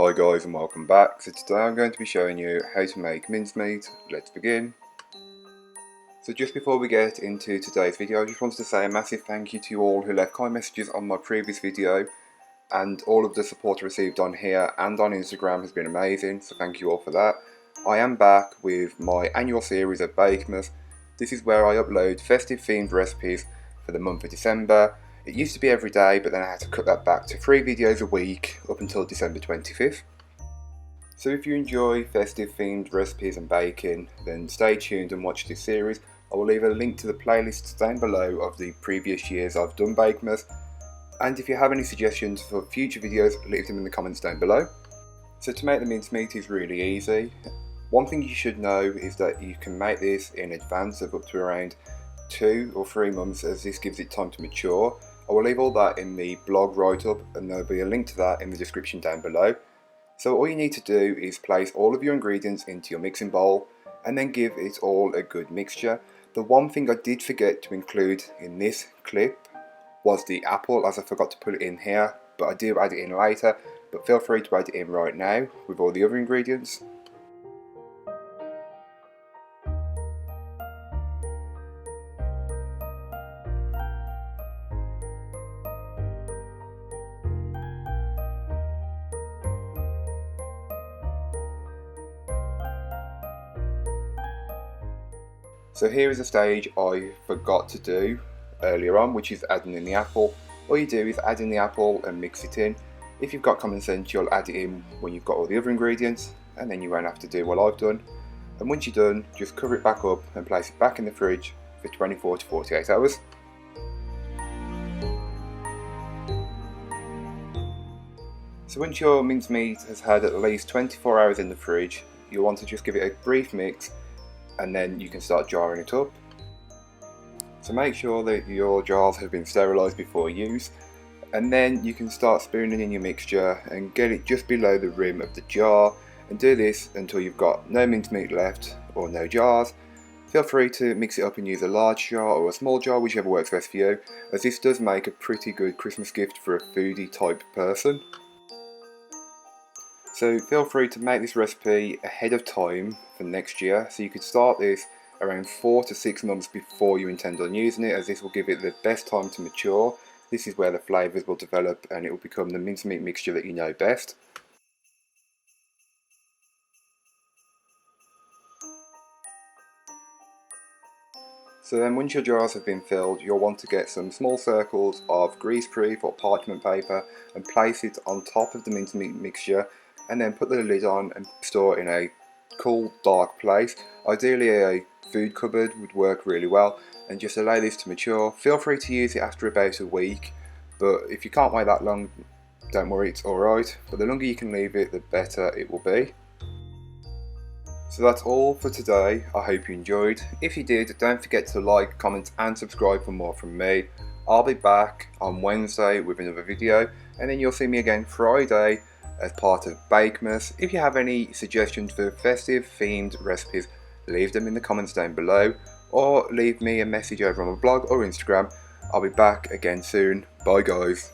Hi guys and welcome back. So today I'm going to be showing you how to make mincemeat. Let's begin. So just before we get into today's video, I just wanted to say a massive thank you to you all who left kind messages on my previous video, and all of the support I received on here and on Instagram has been amazing, so thank you all for that. I am back with my annual series of Bakemas. This is where I upload festive themed recipes for the month of December. It used to be every day, but then I had to cut that back to 3 videos a week up until December 25th. So if you enjoy festive themed recipes and baking, then stay tuned and watch this series. I will leave a link to the playlists down below of the previous years I've done Bakemas. And if you have any suggestions for future videos, leave them in the comments down below. So to make the mincemeat is really easy. One thing you should know is that you can make this in advance of up to around 2 or 3 months, as this gives it time to mature. I will leave all that in the blog write-up, and there will be a link to that in the description down below. So all you need to do is place all of your ingredients into your mixing bowl and then give it all a good mixture. The one thing I did forget to include in this clip was the apple, as I forgot to put it in here, but I do add it in later, but feel free to add it in right now with all the other ingredients. So here is a stage I forgot to do earlier on, which is adding in the apple. All you do is add in the apple and mix it in. If you've got common sense, you'll add it in when you've got all the other ingredients, and then you won't have to do what I've done. And once you're done, just cover it back up and place it back in the fridge for 24 to 48 hours. So once your mincemeat has had at least 24 hours in the fridge, you'll want to just give it a brief mix, and then you can start jarring it up. So make sure that your jars have been sterilised before use, and then you can start spooning in your mixture and get it just below the rim of the jar, and do this until you've got no mincemeat left or no jars. Feel free to mix it up and use a large jar or a small jar, whichever works best for you, as this does make a pretty good Christmas gift for a foodie type person. So feel free to make this recipe ahead of time for next year, so you could start this around 4 to 6 months before you intend on using it, as this will give it the best time to mature. This is where the flavours will develop and it will become the mincemeat mixture that you know best. So then once your jars have been filled, you'll want to get some small circles of greaseproof or parchment paper and place it on top of the mincemeat mixture, and then put the lid on and store in a cool, dark place. Ideally a food cupboard would work really well, and just allow this to mature. Feel free to use it after about a week, but if you can't wait that long, don't worry, it's alright. But the longer you can leave it, the better it will be. So that's all for today. I hope you enjoyed. If you did, don't forget to like, comment and subscribe for more from me. I'll be back on Wednesday with another video, and then you'll see me again Friday as part of Bakemas. If you have any suggestions for festive themed recipes, leave them in the comments down below, or leave me a message over on my blog or Instagram. I'll be back again soon. Bye guys.